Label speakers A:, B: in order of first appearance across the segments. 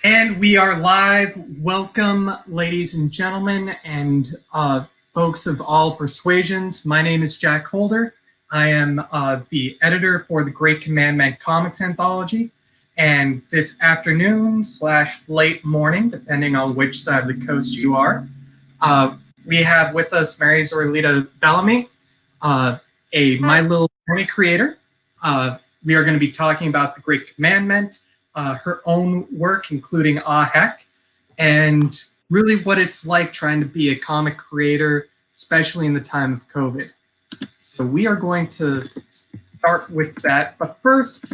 A: And we are live. Welcome, ladies and gentlemen, and folks of all persuasions. My name is Jack Holder. I am the editor for the Great Commandment Comics Anthology. And this afternoon / late morning, depending on which side of the coast you are, we have with us Mary Zorilita Bellamy, a My Little Pony creator. We are going to be talking about the Great Commandment, her own work, including Ah Heck, and really what it's like trying to be a comic creator, especially in the time of COVID. So we are going to start with that. But first,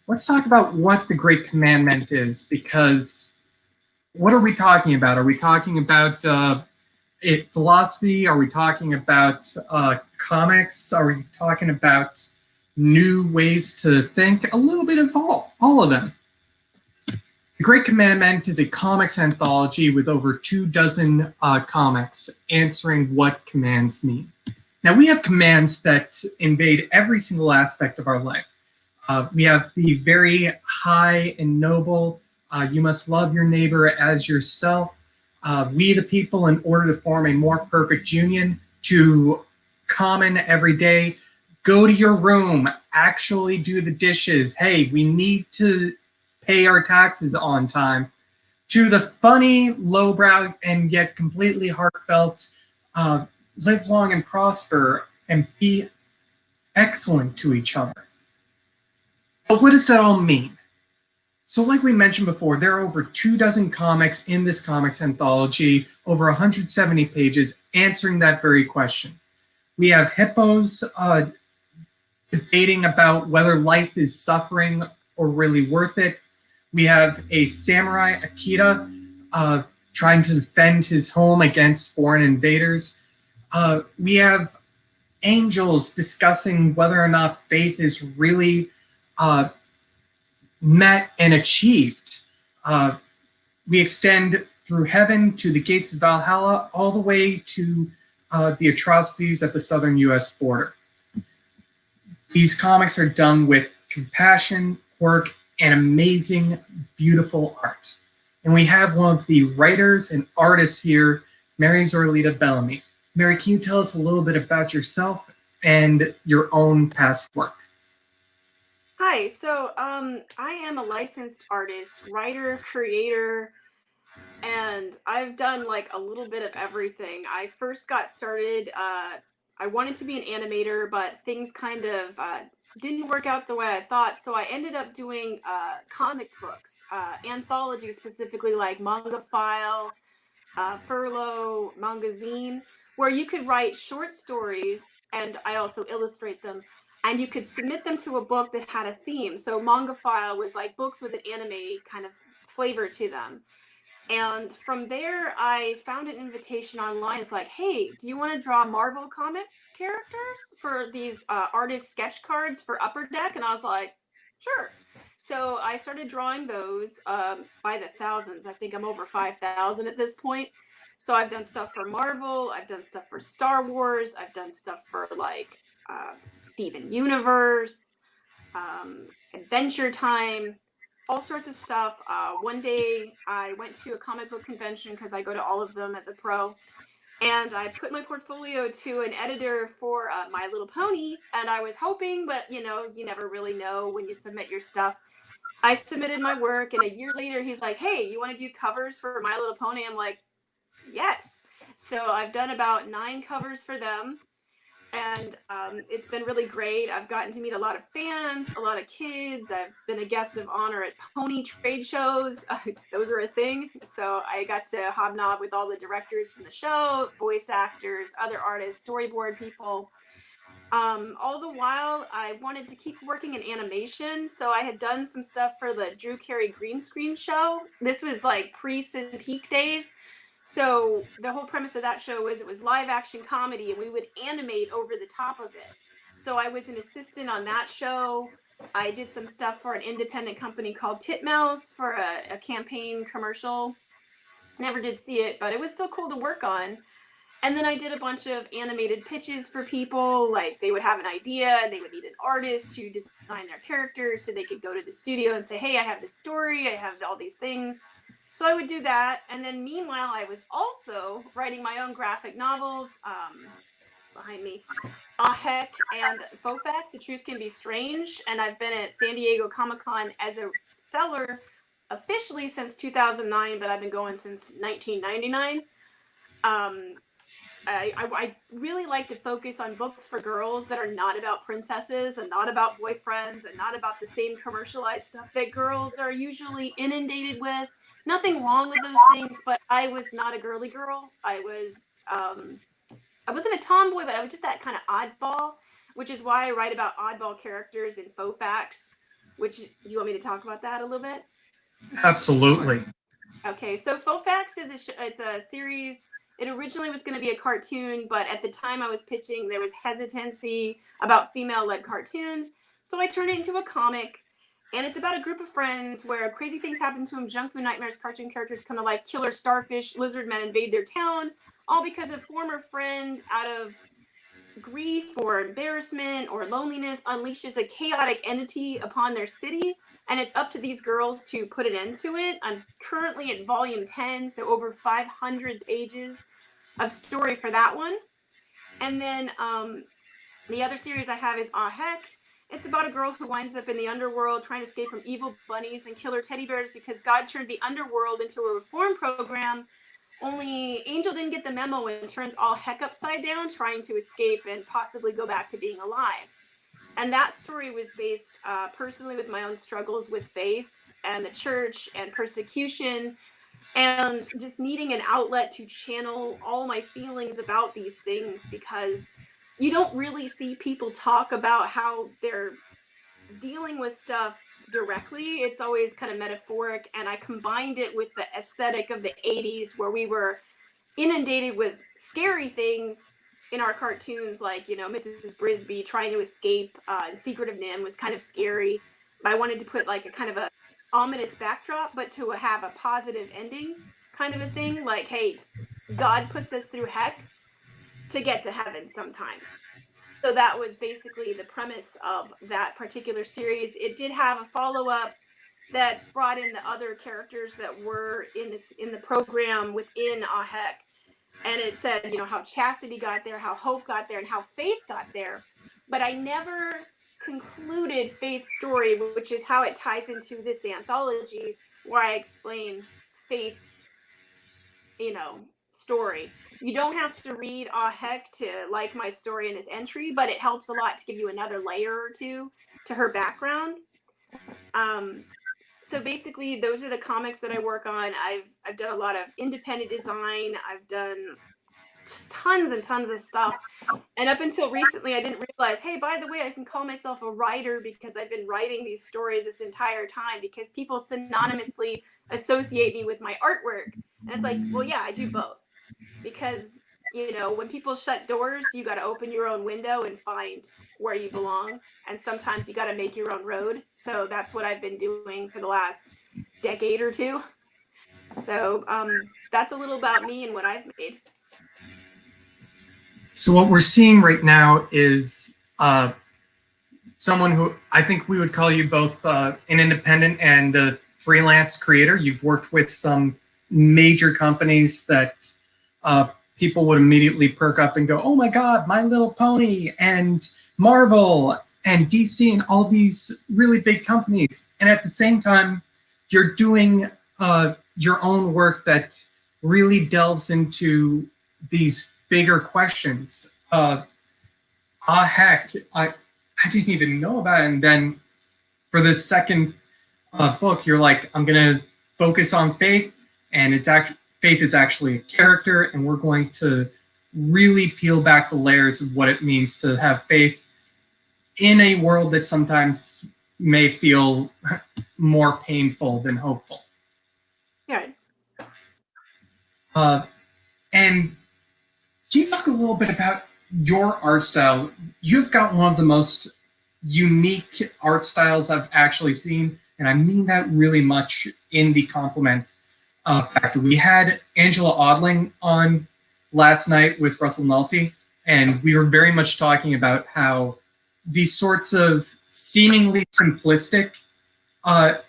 A: let's talk about what the Great Commandment is, because what are we talking about? Are we talking about philosophy? Are we talking about comics? Are we talking about new ways to think? A little bit of all of them. The Great Commandment is a comics anthology with over 24 comics answering what commands mean. Now, we have commands that invade every single aspect of our life. We have the very high and noble, you must love your neighbor as yourself. We the people, in order to form a more perfect union, to common everyday, go to your room, actually do the dishes. Hey, we need to pay our taxes on time, to the funny, lowbrow, and yet completely heartfelt, live long and prosper and be excellent to each other. But what does that all mean? So like we mentioned before, there are over 24 comics in this comics anthology, over 170 pages answering that very question. We have hippos debating about whether life is suffering or really worth it. We have a samurai, Akira, trying to defend his home against foreign invaders. We have angels discussing whether or not faith is really met and achieved. We extend through heaven to the gates of Valhalla, all the way to the atrocities at the southern US border. These comics are done with compassion, work, and amazing, beautiful art. And we have one of the writers and artists here, Mary Zorilita Bellamy. Mary, can you tell us a little bit about yourself and your own past work?
B: Hi, so I am a licensed artist, writer, creator, and I've done like a little bit of everything. I first got started, I wanted to be an animator, but things kind of didn't work out the way I thought, so I ended up doing comic books, anthologies specifically, like Manga File, Furlough, Mangazine, where you could write short stories, and I also illustrate them, and you could submit them to a book that had a theme. So Manga File was like books with an anime kind of flavor to them. And from there, I found an invitation online. It's like, hey, do you want to draw Marvel comic characters for these artist sketch cards for Upper Deck? And I was like, sure. So I started drawing those by the thousands. I think I'm over 5,000 at this point. So I've done stuff for Marvel. I've done stuff for Star Wars. I've done stuff for like Steven Universe, Adventure Time, all sorts of stuff. One day I went to a comic book convention because I go to all of them as a pro, and I put my portfolio to an editor for My Little Pony, and I was hoping, but you know, you never really know when you submit your stuff. I submitted my work, and a year later he's like, hey, you want to do covers for My Little Pony? I'm like, yes. So I've done about 9 covers for them, and it's been really great. I've gotten to meet a lot of fans, a lot of kids. I've been a guest of honor at pony trade shows. Those are a thing. So I got to hobnob with all the directors from the show, voice actors, other artists, storyboard people. All the while, I wanted to keep working in animation, so I had done some stuff for the Drew Carey green screen show. This was like pre-Cintiq days. So the whole premise of that show was it was live action comedy, and we would animate over the top of it. So I was an assistant on that show. I did some stuff for an independent company called Titmouse for a campaign commercial. Never did see it, but it was still cool to work on. And then I did a bunch of animated pitches for people. Like, they would have an idea and they would need an artist to design their characters, so they could go to the studio and say, hey, I have this story, I have all these things. So I would do that, and then meanwhile, I was also writing my own graphic novels. Behind me, Heck and Faux Facts, The Truth Can Be Strange, and I've been at San Diego Comic-Con as a seller officially since 2009, but I've been going since 1999. Um, I really like to focus on books for girls that are not about princesses and not about boyfriends and not about the same commercialized stuff that girls are usually inundated with. Nothing wrong with those things, but I was not a girly girl. I wasn't a tomboy, but I was just that kind of oddball, which is why I write about oddball characters in Faux Facts. Which, do you want me to talk about that a little bit?
A: Absolutely.
B: Okay, so Faux Facts it's a series. It originally was going to be a cartoon, but at the time I was pitching, there was hesitancy about female-led cartoons, so I turned it into a comic. And it's about a group of friends where crazy things happen to them, junk food nightmares, cartoon characters come to life, killer starfish, lizard men invade their town, all because a former friend, out of grief or embarrassment or loneliness, unleashes a chaotic entity upon their city, and it's up to these girls to put an end to it. I'm currently at volume 10, so over 500 pages of story for that one. And then the other series I have is Heck. It's about a girl who winds up in the underworld trying to escape from evil bunnies and killer teddy bears because God turned the underworld into a reform program. Only Angel didn't get the memo and turns all heck upside down, trying to escape and possibly go back to being alive. And that story was based personally with my own struggles with faith and the church and persecution and just needing an outlet to channel all my feelings about these things, because you don't really see people talk about how they're dealing with stuff directly. It's always kind of metaphoric, and I combined it with the aesthetic of the 80s where we were inundated with scary things in our cartoons, like, you know, Mrs. Brisby trying to escape, and Secret of Nim was kind of scary, but I wanted to put like a kind of a ominous backdrop, but to have a positive ending kind of a thing, like, hey, God puts us through heck to get to heaven sometimes. So that was basically the premise of that particular series. It did have a follow-up that brought in the other characters that were in the program within Heck. And it said, you know, how chastity got there, how hope got there, and how faith got there. But I never concluded Faith's story, which is how it ties into this anthology, where I explain Faith's, you know, story. You don't have to read Heck to like my story in this entry, but it helps a lot to give you another layer or two to her background. So basically, those are the comics that I work on. I've done a lot of independent design. I've done just tons and tons of stuff. And up until recently, I didn't realize, hey, by the way, I can call myself a writer because I've been writing these stories this entire time, because people synonymously associate me with my artwork. And it's like, well, yeah, I do both. Because, you know, when people shut doors, you got to open your own window and find where you belong. And sometimes you got to make your own road. So that's what I've been doing for the last decade or two. So that's a little about me and what I've made.
A: So what we're seeing right now is someone who I think we would call you both an independent and a freelance creator. You've worked with some major companies that people would immediately perk up and go, oh my God, My Little Pony and Marvel and DC and all these really big companies. And at the same time, you're doing your own work that really delves into these bigger questions. Heck, I didn't even know about it. And then for the second book, you're like, I'm gonna focus on faith, and faith is actually a character, and we're going to really peel back the layers of what it means to have faith in a world that sometimes may feel more painful than hopeful.
B: Yeah.
A: And can you talk a little bit about your art style? You've got one of the most unique art styles I've actually seen, and I mean that really much in the compliment factor. We had Angela Audling on last night with Russell Nolte, and we were very much talking about how these sorts of seemingly simplistic,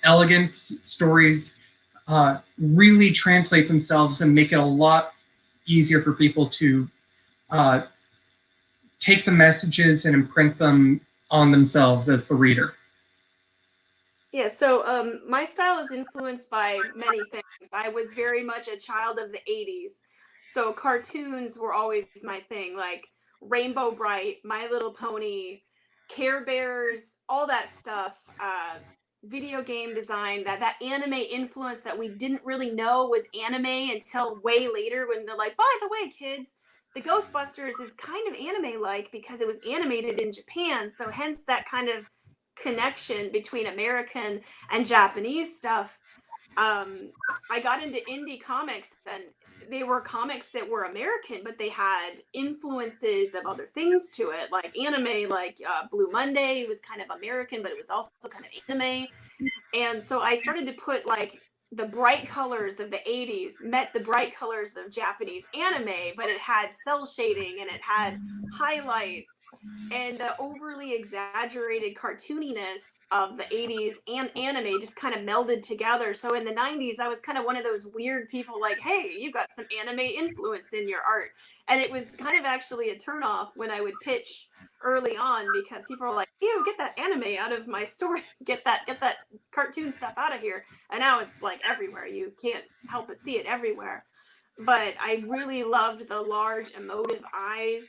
A: elegant stories really translate themselves and make it a lot easier for people to uh, take the messages and imprint them on themselves as the reader.
B: Yeah, so my style is influenced by many things. I was very much a child of the 80s. So cartoons were always my thing, like Rainbow Bright, My Little Pony, Care Bears, all that stuff. Video game design, that anime influence that we didn't really know was anime until way later when they're like, by the way, kids, the Ghostbusters is kind of anime like because it was animated in Japan. So hence that kind of connection between American and Japanese stuff. Um, I got into indie comics, and they were comics that were American, but they had influences of other things to it, like anime, like Blue Monday was kind of American, but it was also kind of anime. And so I started to put like the bright colors of the 80s met the bright colors of Japanese anime, but it had cell shading and it had highlights and the overly exaggerated cartooniness of the 80s and anime just kind of melded together. So in the 90s, I was kind of one of those weird people like, hey, you got some anime influence in your art. And it was kind of actually a turnoff when I would pitch early on because people are like, ew, get that anime out of my story, get that cartoon stuff out of here. And now it's like everywhere. You can't help but see it everywhere. But I really loved the large emotive eyes.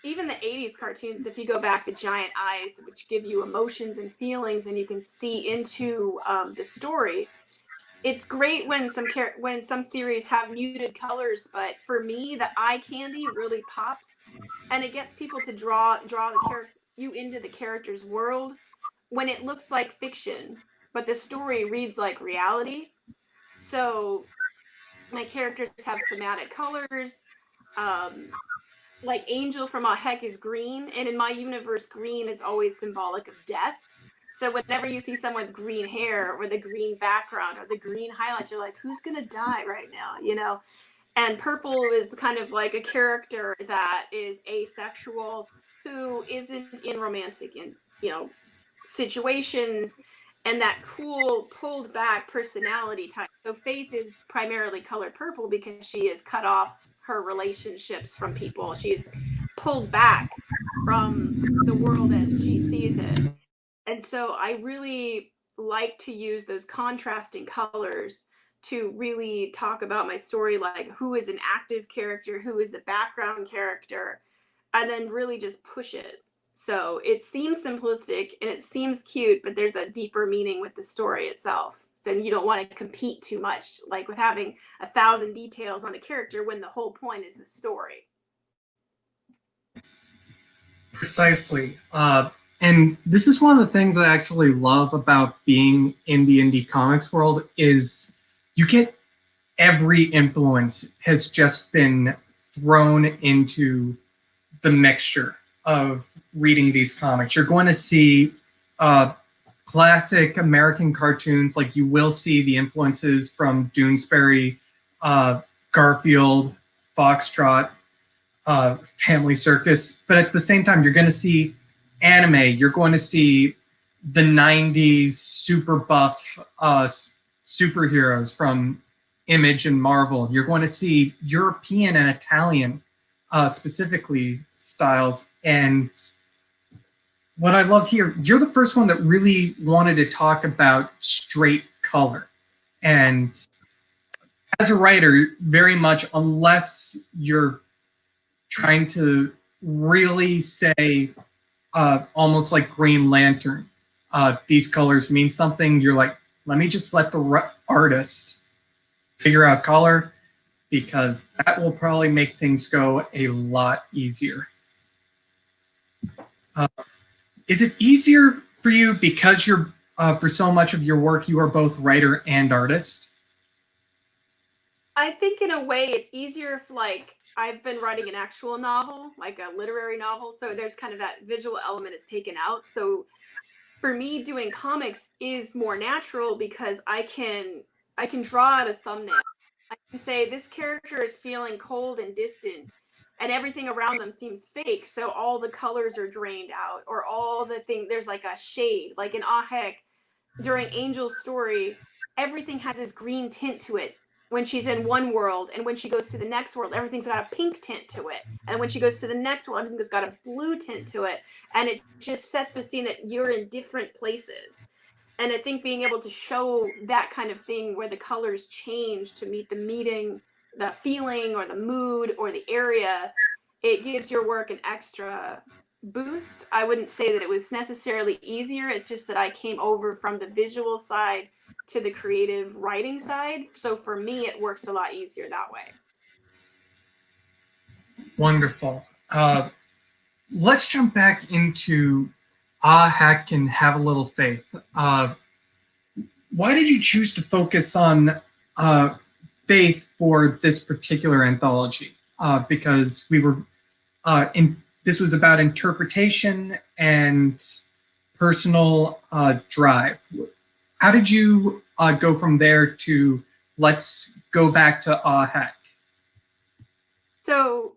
B: Even the 80s cartoons, if you go back, the giant eyes, which give you emotions and feelings, and you can see into the story. It's great when some series have muted colors, but for me, the eye candy really pops, and it gets people to draw the character you into the character's world when it looks like fiction, but the story reads like reality. So my characters have thematic colors. Um, like Angel from A Heck is green, and in my universe, green is always symbolic of death. So whenever you see someone with green hair or the green background or the green highlights, you're like, who's gonna die right now? You know? And purple is kind of like a character that is asexual who isn't in romantic and situations, and that cool pulled back personality type. So Faith is primarily colored purple because she has cut off her relationships from people. She's pulled back from the world as she sees it. And so I really like to use those contrasting colors to really talk about my story, like who is an active character, who is a background character, and then really just push it. So it seems simplistic and it seems cute, but there's a deeper meaning with the story itself. So you don't want to compete too much, like with having 1,000 details on a character when the whole point is the story.
A: Precisely. And this is one of the things I actually love about being in the indie comics world is you get every influence has just been thrown into the mixture of reading these comics. You're going to see classic American cartoons, like you will see the influences from Doonesbury, Garfield, Foxtrot, Family Circus, but at the same time, you're going to see anime. You're going to see the '90s super buff superheroes from Image and Marvel. You're going to see European and Italian, specifically styles. And what I love here, you're the first one that really wanted to talk about straight color. And as a writer, very much, unless you're trying to really say almost like Green Lantern, these colors mean something, you're like, let me just let the artist figure out color, because that will probably make things go a lot easier. Is it easier for you because you're for so much of your work you are both writer and artist?
B: I think in a way it's easier if like I've been writing an actual novel, like a literary novel, so there's kind of that visual element is taken out. So for me doing comics is more natural because I can draw out a thumbnail. I can say this character is feeling cold and distant and everything around them seems fake, so all the colors are drained out or all the thing there's like a shade, like in Ah Heck during Angel's story, everything has this green tint to it when she's in one world, and when she goes to the next world, everything's got a pink tint to it, and when she goes to the next world, everything's got a blue tint to it, and it just sets the scene that you're in different places. And I think being able to show that kind of thing where the colors change to meet the feeling or the mood or the area, it gives your work an extra boost. I wouldn't say that it was necessarily easier. It's just that I came over from the visual side to the creative writing side. So for me, it works a lot easier that way.
A: Wonderful. Let's jump back into Ah Heck and Have a Little Faith. Why did you choose to focus on faith for this particular anthology? Because we were this was about interpretation and personal drive. How did you go from there to let's go back to Ah Heck?
B: So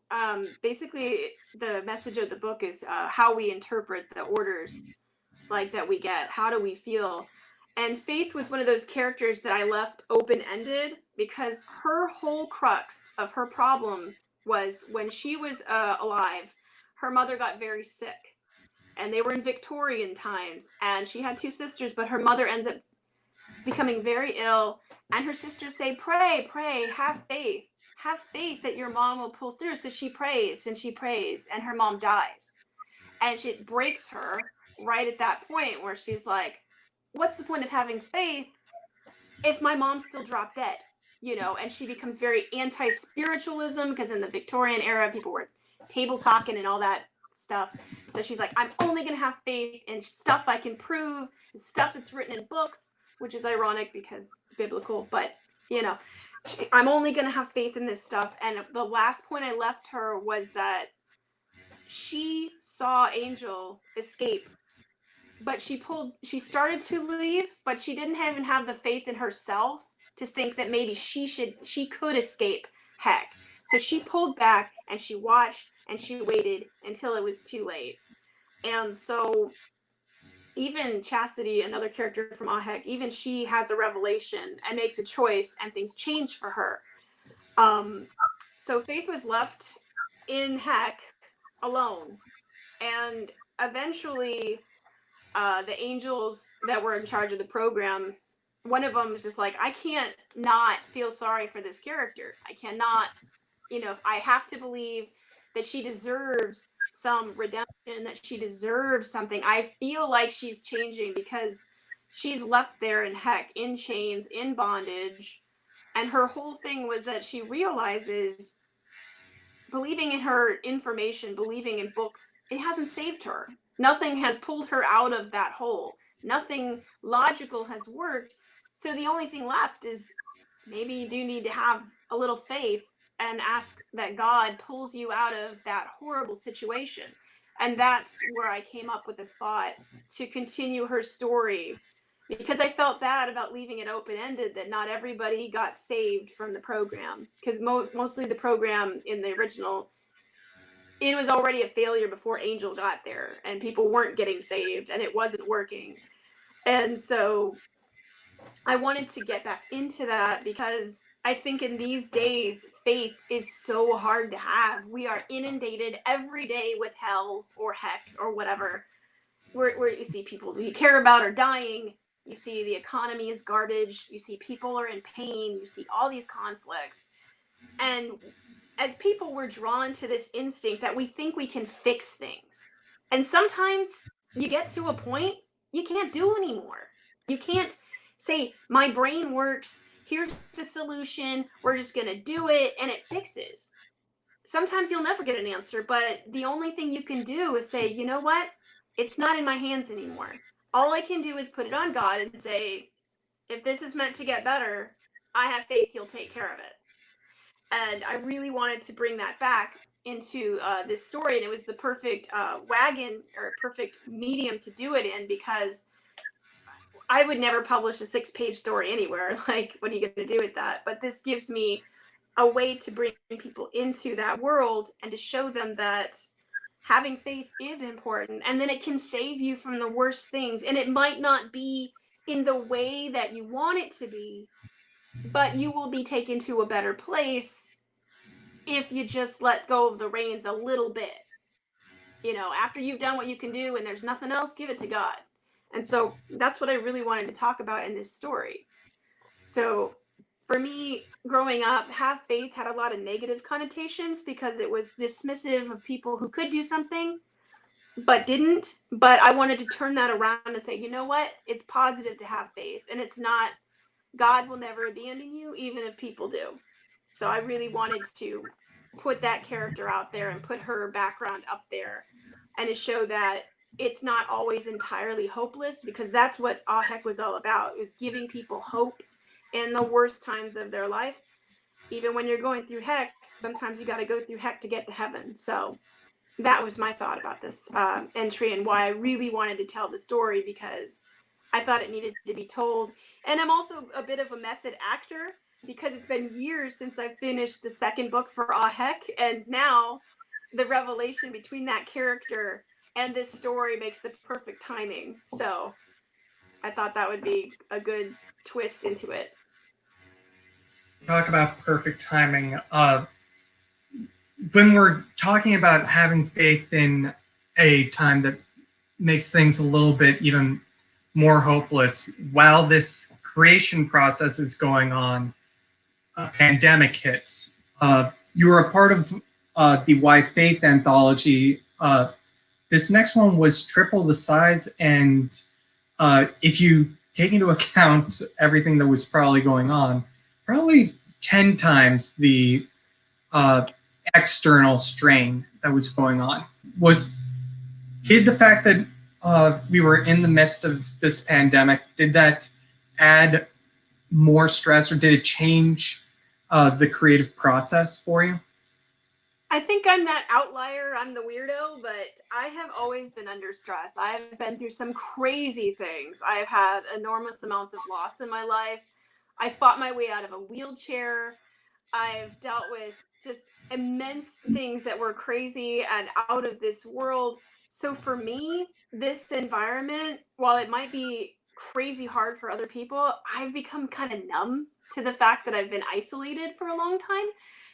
B: basically, the message of the book is how we interpret the orders like that we get. How do we feel? And Faith was one of those characters that I left open-ended because her whole crux of her problem was when she was alive, her mother got very sick. And they were in Victorian times. And she had two sisters, but her mother ends up becoming very ill. And her sisters say, pray, pray, have faith. Have faith that your mom will pull through. So she prays and she prays, and her mom dies. And it breaks her right at that point where she's like, what's the point of having faith if my mom still dropped dead? You know, and she becomes very anti-spiritualism because in the Victorian era, people were table talking and all that stuff. So she's like, I'm only going to have faith in stuff I can prove, stuff that's written in books, which is ironic because biblical, but you know, I'm only going to have faith in this stuff. And the last point I left her was that she saw Angel escape, but she started to leave, but she didn't even have the faith in herself to think that maybe she could escape Heck. So she pulled back and she watched and she waited until it was too late. And so even Chastity, another character from Ah Heck, even she has a revelation and makes a choice, and things change for her. So Faith was left in Heck alone, and eventually the angels that were in charge of the program, one of them was just like, I can't not feel sorry for this character. I cannot, you know, I have to believe that she deserves some redemption, that she deserves something. I feel like she's changing because she's left there in Heck, in chains, in bondage. And her whole thing was that she realizes believing in her information, believing in books, it hasn't saved her. Nothing has pulled her out of that hole. Nothing logical has worked. So the only thing left is maybe you do need to have a little faith and ask that God pulls you out of that horrible situation. And that's where I came up with the thought to continue her story, because I felt bad about leaving it open-ended, that not everybody got saved from the program, because mostly the program in the original, it was already a failure before Angel got there, and people weren't getting saved, and it wasn't working. And so I wanted to get back into that because I think in these days, faith is so hard to have. We are inundated every day with hell or heck or whatever, where you see people you care about are dying. You see the economy is garbage. You see people are in pain. You see all these conflicts. And as people, we're drawn to this instinct that we think we can fix things. And sometimes you get to a point you can't do anymore. You can't say, my brain works, here's the solution, we're just going to do it, and it fixes. Sometimes you'll never get an answer, but the only thing you can do is say, you know what? It's not in my hands anymore. All I can do is put it on God and say, if this is meant to get better, I have faith He'll take care of it. And I really wanted to bring that back into this story, and it was the perfect wagon or perfect medium to do it in, because I would never publish a 6-page story anywhere. Like, what are you going to do with that? But this gives me a way to bring people into that world and to show them that having faith is important, and then it can save you from the worst things. And it might not be in the way that you want it to be, but you will be taken to a better place if you just let go of the reins a little bit. After you've done what you can do and there's nothing else, give it to God. And so that's what I really wanted to talk about in this story. So for me, growing up, have faith had a lot of negative connotations because it was dismissive of people who could do something but didn't. But I wanted to turn that around and say, you know what? It's positive to have faith, and it's not, God will never abandon you, even if people do. So I really wanted to put that character out there and put her background up there and to show that it's not always entirely hopeless, because that's what Ah Heck was all about. It was giving people hope in the worst times of their life. Even when you're going through heck, sometimes you got to go through heck to get to heaven. So that was my thought about this entry and why I really wanted to tell the story, because I thought it needed to be told. And I'm also a bit of a method actor because it's been years since I finished the second book for Ah Heck, and now the revelation between that character and this story makes the perfect timing. So I thought that would be a good twist into it.
A: Talk about perfect timing. When we're talking about having faith in a time that makes things a little bit even more hopeless, while this creation process is going on, a pandemic hits. You were a part of the Why Faith anthology. This next one was triple the size, and if you take into account everything that was probably going on, probably 10 times the external strain that was going on. Did the fact that we were in the midst of this pandemic, did that add more stress, or did it change the creative process for you?
B: I think I'm that outlier. I'm the weirdo, but I have always been under stress. I've been through some crazy things. I've had enormous amounts of loss in my life. I fought my way out of a wheelchair. I've dealt with just immense things that were crazy and out of this world. So for me, this environment, while it might be crazy hard for other people, I've become kind of numb to the fact that I've been isolated for a long time.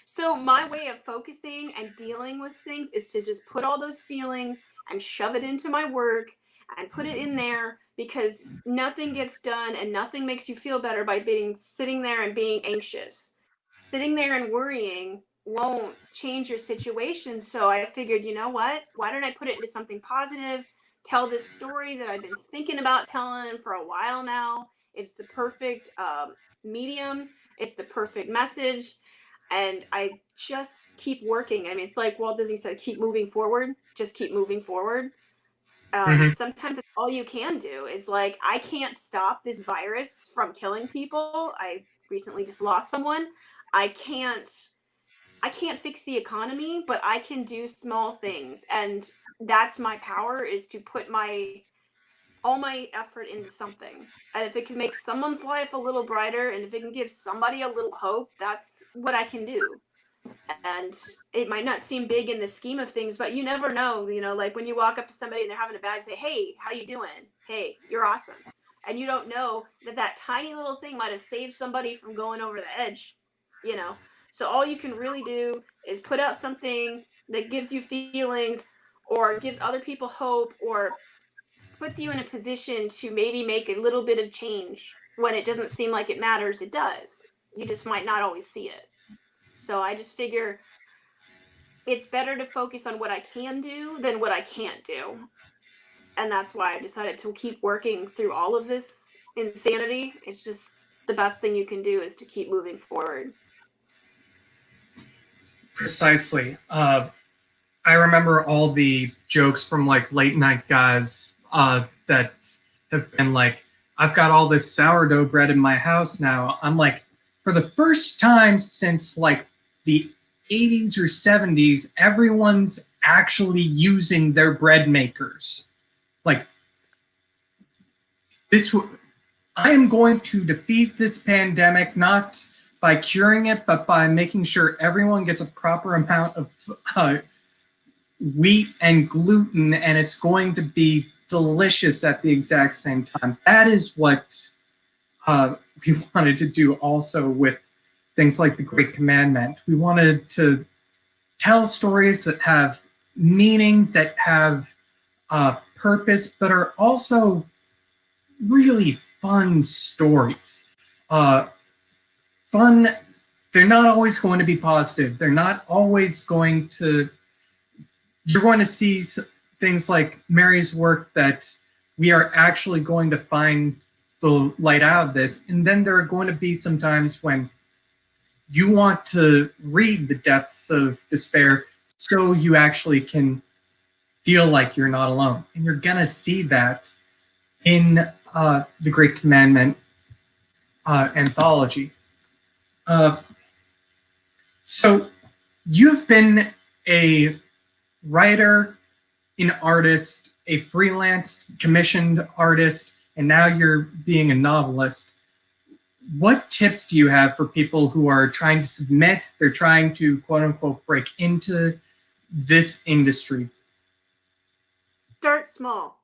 B: So my way of focusing and dealing with things is to just put all those feelings and shove it into my work and put it in there, because nothing gets done and nothing makes you feel better by being sitting there and being anxious. Sitting there and worrying won't change your situation. So I figured, you know what? Why don't I put it into something positive? Tell this story that I've been thinking about telling for a while now. It's the perfect medium, it's the perfect message. And I just keep working. I mean, it's like Walt Disney said, keep moving forward, just keep moving forward.
A: Mm-hmm.
B: Sometimes it's all you can do. Is like, I can't stop this virus from killing people. I recently just lost someone. I can't I can't fix the economy, but I can do small things. And that's my power, is to put my all my effort into something. And if it can make someone's life a little brighter and if it can give somebody a little hope, that's what I can do. And it might not seem big in the scheme of things, but you never know. Like when you walk up to somebody and they're having a bad, say, hey, how you doing? Hey, you're awesome. And you don't know that that tiny little thing might have saved somebody from going over the edge. you know so all you can really do is put out something that gives you feelings, or gives other people hope, or puts you in a position to maybe make a little bit of change. When it doesn't seem like it matters, it does. You just might not always see it. So I just figure it's better to focus on what I can do than what I can't do. And that's why I decided to keep working through all of this insanity. It's just the best thing you can do is to keep moving forward.
A: Precisely. I remember all the jokes from like late night guys that have been like, I've got all this sourdough bread in my house now. I'm like, for the first time since like the 80s or 70s, everyone's actually using their bread makers. Like, this, I am going to defeat this pandemic not by curing it, but by making sure everyone gets a proper amount of wheat and gluten, and it's going to be delicious at the exact same time. That is what we wanted to do also with things like The Great Commandment. We wanted to tell stories that have meaning, that have purpose, but are also really fun stories. Fun, they're not always going to be positive. They're not always going to, you're going to see things like Mary's work that we are actually going to find the light out of this. And then there are going to be some times when you want to read the depths of despair so you actually can feel like you're not alone. And you're going to see that in the Great Commandment anthology. So you've been a writer, an artist, a freelance commissioned artist, and now you're being a novelist. What tips do you have for people who are trying to submit, they're trying to quote unquote break into this industry?
B: Start small.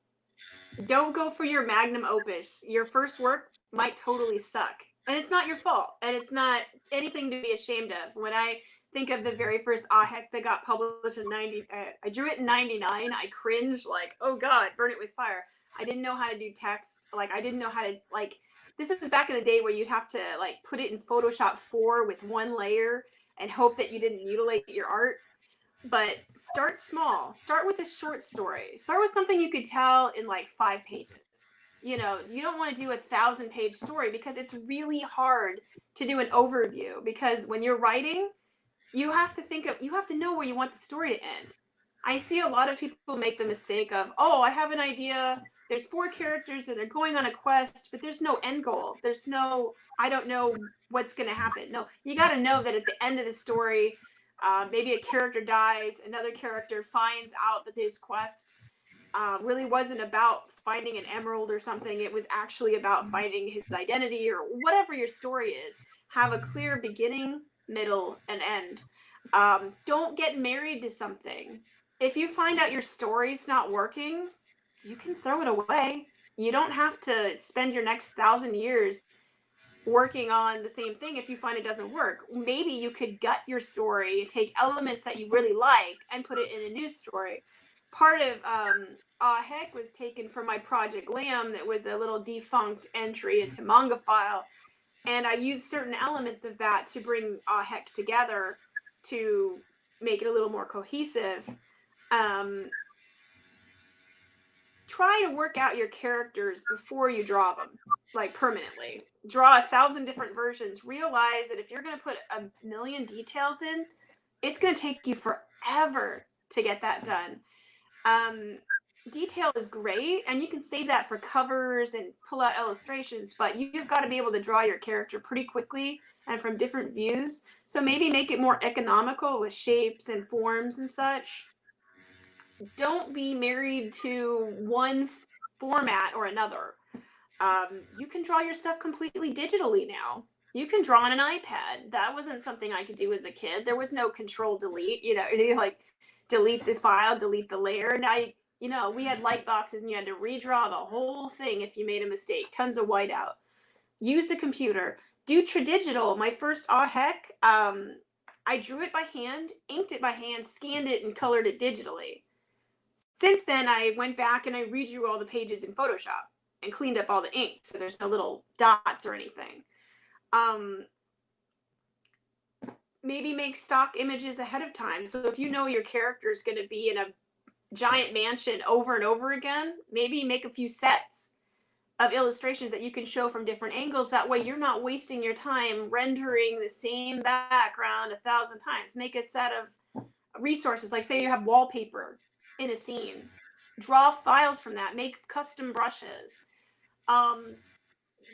B: Don't go for your magnum opus. Your first work might totally suck. And it's not your fault. And it's not anything to be ashamed of. When I think of the very first Heck that got published in 90, I drew it in 99. I cringed like, oh God, burn it with fire. I didn't know how to do text. Like, I didn't know how to, like, this was back in the day where you'd have to, like, put it in Photoshop 4 with one layer and hope that you didn't mutilate your art. But start small. Start with a short story. Start with something you could tell in like 5 pages. You know, you don't want to do a 1,000-page story because it's really hard to do an overview, because when you're writing, you have to know where you want the story to end. I see a lot of people make the mistake of, oh, I have an idea. There's 4 characters and they're going on a quest, but there's no end goal. I don't know what's going to happen. No, you got to know that at the end of the story, maybe a character dies, another character finds out that this quest really wasn't about finding an emerald or something. It was actually about finding his identity, or whatever your story is. Have a clear beginning, middle, and end. Don't get married to something. If you find out your story's not working, you can throw it away. You don't have to spend your next 1,000 years working on the same thing if you find it doesn't work. Maybe you could gut your story, take elements that you really liked, and put it in a new story. Part of Heck was taken from my Project Lamb, that was a little defunct entry into Manga File, and I used certain elements of that to bring Heck together to make it a little more cohesive. Try to work out your characters before you draw them, like permanently. Draw 1,000 different versions. Realize that if you're going to put 1,000,000 details in, it's going to take you forever to get that done. Detail is great, and you can save that for covers and pull out illustrations, but you've got to be able to draw your character pretty quickly and from different views. So maybe make it more economical with shapes and forms and such. Don't be married to one format or another. You can draw your stuff completely digitally now. You can draw on an iPad. That wasn't something I could do as a kid. There was no control delete, you like delete the file, delete the layer. Now, we had light boxes and you had to redraw the whole thing if you made a mistake. Tons of whiteout. Use the computer. Do Tradigital. My first Heck, I drew it by hand, inked it by hand, scanned it, and colored it digitally. Since then, I went back and I redrew all the pages in Photoshop and cleaned up all the ink, so there's no little dots or anything. Maybe make stock images ahead of time. So if you know your character is going to be in a giant mansion over and over again, maybe make a few sets of illustrations that you can show from different angles. That way you're not wasting your time rendering the same background 1,000 times. Make a set of resources, like say you have wallpaper in a scene. Draw files from that. Make custom brushes.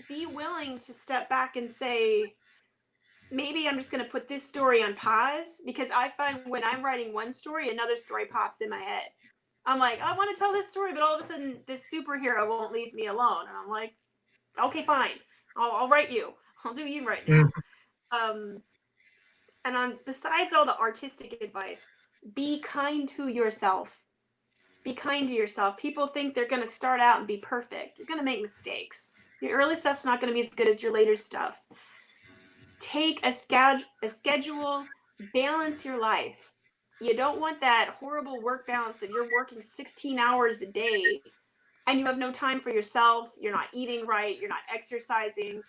B: Be willing to step back and say, maybe I'm just going to put this story on pause, because I find when I'm writing one story, another story pops in my head. I'm like, I want to tell this story, but all of a sudden this superhero won't leave me alone. And I'm like, okay, fine. I'll write you. I'll do you right now. And besides all the artistic advice, be kind to yourself. Be kind to yourself. People think they're going to start out and be perfect. You're going to make mistakes. Your early stuff's not going to be as good as your later stuff. Take a schedule, balance your life. You don't want that horrible work balance that you're working 16 hours a day and you have no time for yourself. You're not eating right. You're not exercising.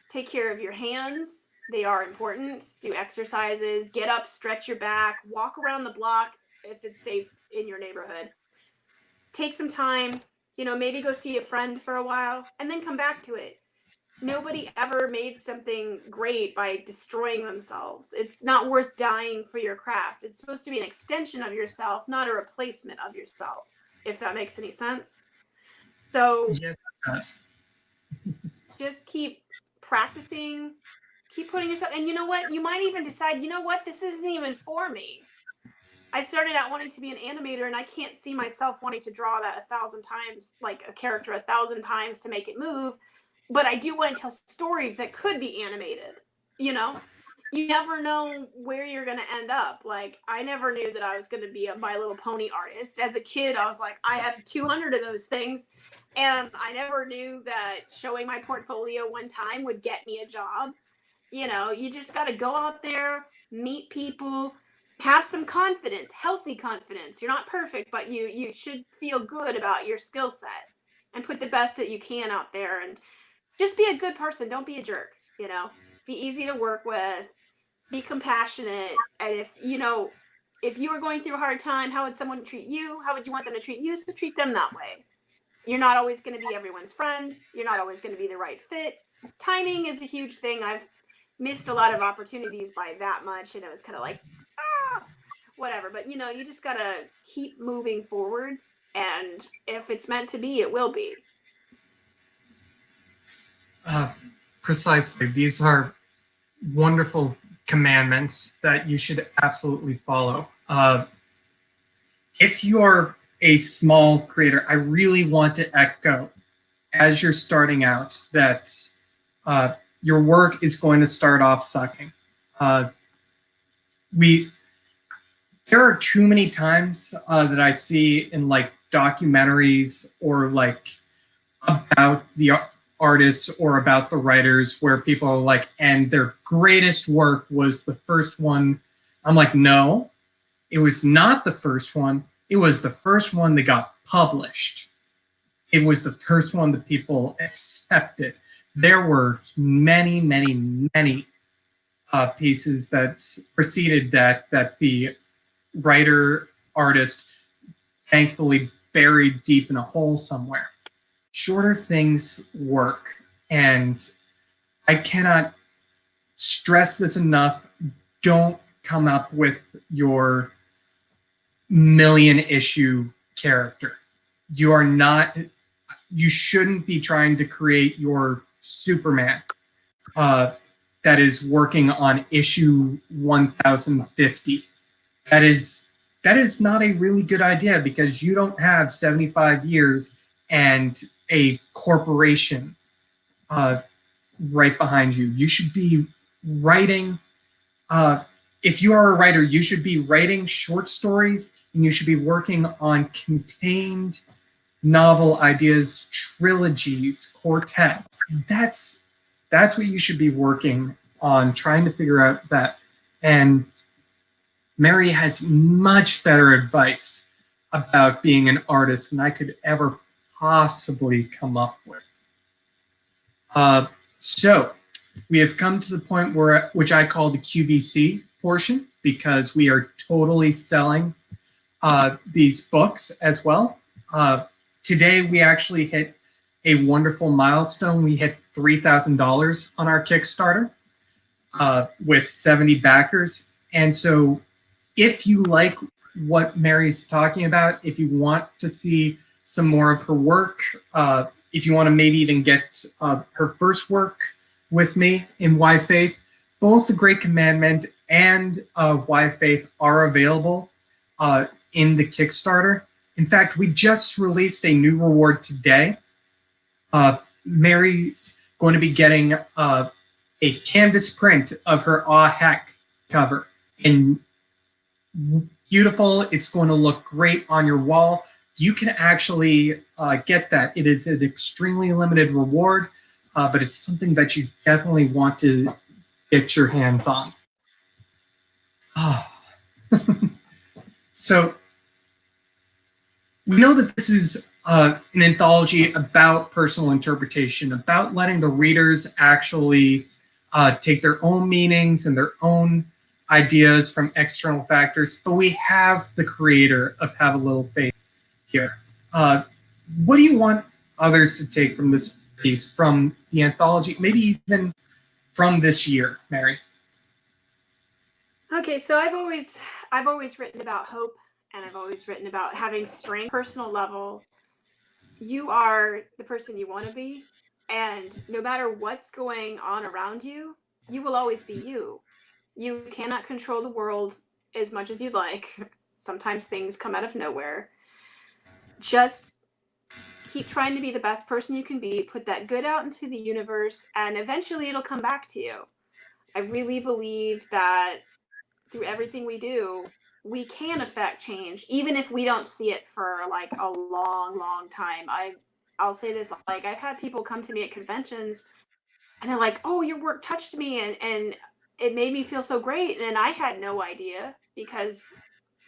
B: Take care of your hands. They are important. Do exercises, get up, stretch your back, walk around the block if it's safe in your neighborhood. Take some time, maybe go see a friend for a while and then come back to it. Nobody ever made something great by destroying themselves. It's not worth dying for your craft. It's supposed to be an extension of yourself, not a replacement of yourself, if that makes any sense. So
A: Yes, it does.
B: just keep practicing, keep putting yourself, and you know what? You might even decide, this isn't even for me. I started out wanting to be an animator and I can't see myself wanting to draw that 1,000 times, like a character 1,000 times to make it move. But I do want to tell stories that could be animated. You never know where you're going to end up. Like, I never knew that I was going to be a My Little Pony artist. As a kid, I was like, I had 200 of those things. And I never knew that showing my portfolio one time would get me a job. You just got to go out there, meet people, have some confidence, healthy confidence. You're not perfect, but you should feel good about your skill set and put the best that you can out there, and just be a good person. Don't be a jerk. Be easy to work with, be compassionate. And if you were going through a hard time, how would someone treat you? How would you want them to treat you? So treat them that way. You're not always going to be everyone's friend. You're not always going to be the right fit. Timing is a huge thing. I've missed a lot of opportunities by that much, and it was kind of like, whatever. But you just gotta keep moving forward, and if it's meant to be, it will be.
A: Precisely. These are wonderful commandments that you should absolutely follow. If you are a small creator, I really want to echo, as you're starting out, that your work is going to start off sucking. There are too many times that I see in like documentaries or like about the artists or about the writers where people are like, and their greatest work was the first one. I'm like, no, it was not the first one. It was the first one that got published. It was the first one that people accepted. There were many, many, many pieces that preceded that the writer, artist, thankfully buried deep in a hole somewhere. Shorter things work, and I cannot stress this enough. Don't come up with your million-issue character. You shouldn't be trying to create your Superman that is working on issue 1050. That is not a really good idea, because you don't have 75 years and a corporation right behind you. You should be writing, if you are a writer, you should be writing short stories, and you should be working on contained novel ideas, trilogies, quartets. That's what you should be working on, trying to figure out that. And Mary has much better advice about being an artist than I could ever possibly come up with. So we have come to the point which I call the QVC portion, because we are totally selling these books as well. Today we actually hit a wonderful milestone. We hit $3,000 on our Kickstarter with 70 backers. And so if you like what Mary's talking about, if you want to see some more of her work, if you want to maybe even get her first work with me in Why Faith, both The Great Commandment and Why Faith are available in the Kickstarter. In fact, we just released a new reward today. Mary's going to be getting a canvas print of her Aw Heck cover. And beautiful, it's going to look great on your wall. you can actually get that. It is an extremely limited reward, but it's something that you definitely want to get your hands on. Oh. So we know that this is an anthology about personal interpretation, about letting the readers actually take their own meanings and their own ideas from external factors, but we have the creator of Have a Little Faith here. What do you want others to take from this piece, from the anthology, maybe even from this year, Mary?
B: Okay, so I've always written about hope, and I've always written about having strength, personal level. You are the person you want to be, and no matter what's going on around you, you will always be you. You cannot control the world as much as you'd like. Sometimes things come out of nowhere. Just keep trying to be the best person you can be, put that good out into the universe, and eventually it'll come back to you. I really believe that through everything we do, we can affect change, even if we don't see it for like a long, long time. I'll say this, like I've had people come to me at conventions and they're like, "Oh, your work touched me and it made me feel so great." And I had no idea, because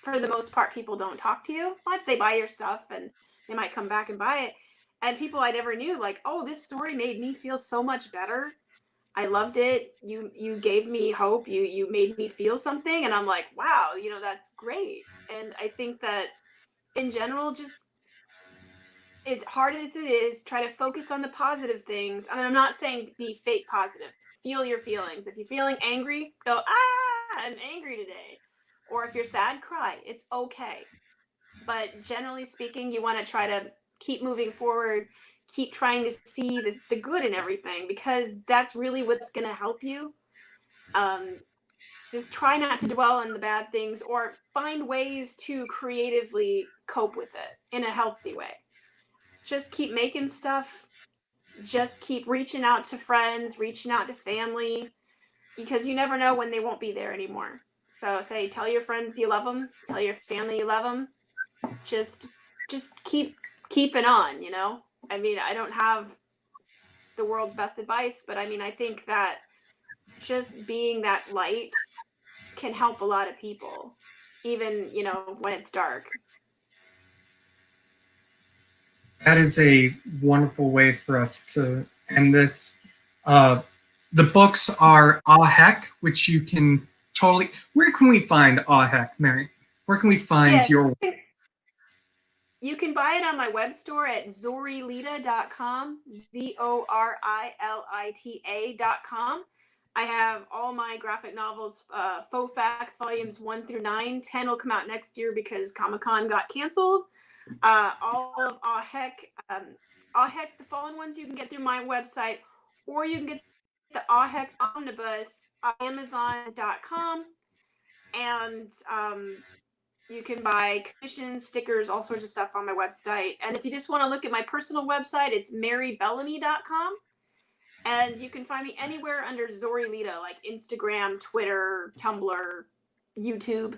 B: for the most part people don't talk to you. Like they buy your stuff and they might come back and buy it. And people I never knew, like, "Oh, this story made me feel so much better. I loved it. You gave me hope. You made me feel something." And I'm like, "Wow, that's great." And I think that in general, just as hard as it is, try to focus on the positive things. And I'm not saying be fake positive. Feel your feelings. If you're feeling angry, go, "Ah, I'm angry today." Or if you're sad, cry. It's okay. But generally speaking, you want to try to keep moving forward, keep trying to see the good in everything, because that's really what's going to help you. Just try not to dwell on the bad things, or find ways to creatively cope with it in a healthy way. Just keep making stuff. Just keep reaching out to friends, reaching out to family, because you never know when they won't be there anymore. So tell your friends you love them, tell your family you love them. Just keep keeping on. I mean, I don't have the world's best advice, but I mean, I think that just being that light can help a lot of people, even when it's dark.
A: That is a wonderful way for us to end this. The books are Ah Heck, which you can totally. Where can we find Ah Heck, Mary? Where can we find
B: Yes,
A: your?
B: you can buy it on my web store at zorilita.com, zorilita.com. I have all my graphic novels, faux facts, volumes 1 through 9. 10 will come out next year because Comic-Con got canceled. All of Ah Heck, the fallen ones you can get through my website, or you can get the Ah Heck Omnibus on Amazon.com. And you can buy commissions, stickers, all sorts of stuff on my website. And if you just want to look at my personal website, it's marybellamy.com. And you can find me anywhere under Zorilita, like Instagram, Twitter, Tumblr, YouTube.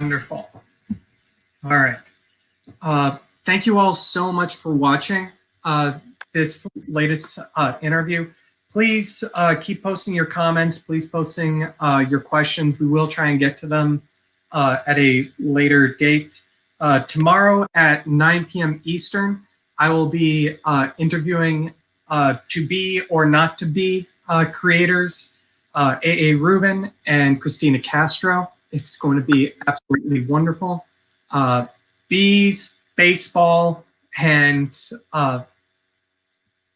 A: Wonderful. All right. Thank you all so much for watching this latest interview. Please keep posting your comments. Please posting your questions. We will try and get to them at a later date. Tomorrow at 9 p.m. Eastern, I will be interviewing to be or not to be creators, A.A. Rubin and Christina Castro. It's going to be absolutely wonderful. Bees, baseball, and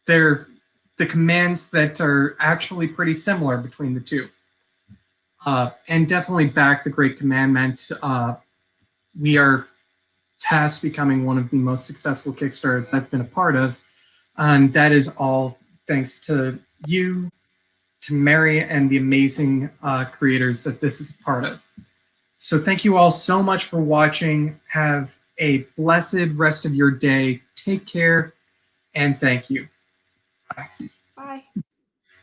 A: they're the commands that are actually pretty similar between the two. And definitely back the Great Commandment. We are fast becoming one of the most successful Kickstarters I've been a part of. And that is all thanks to you, to Mary, and the amazing creators that this is a part of. So thank you all so much for watching. Have a blessed rest of your day. Take care, and thank you. Bye.
B: Bye.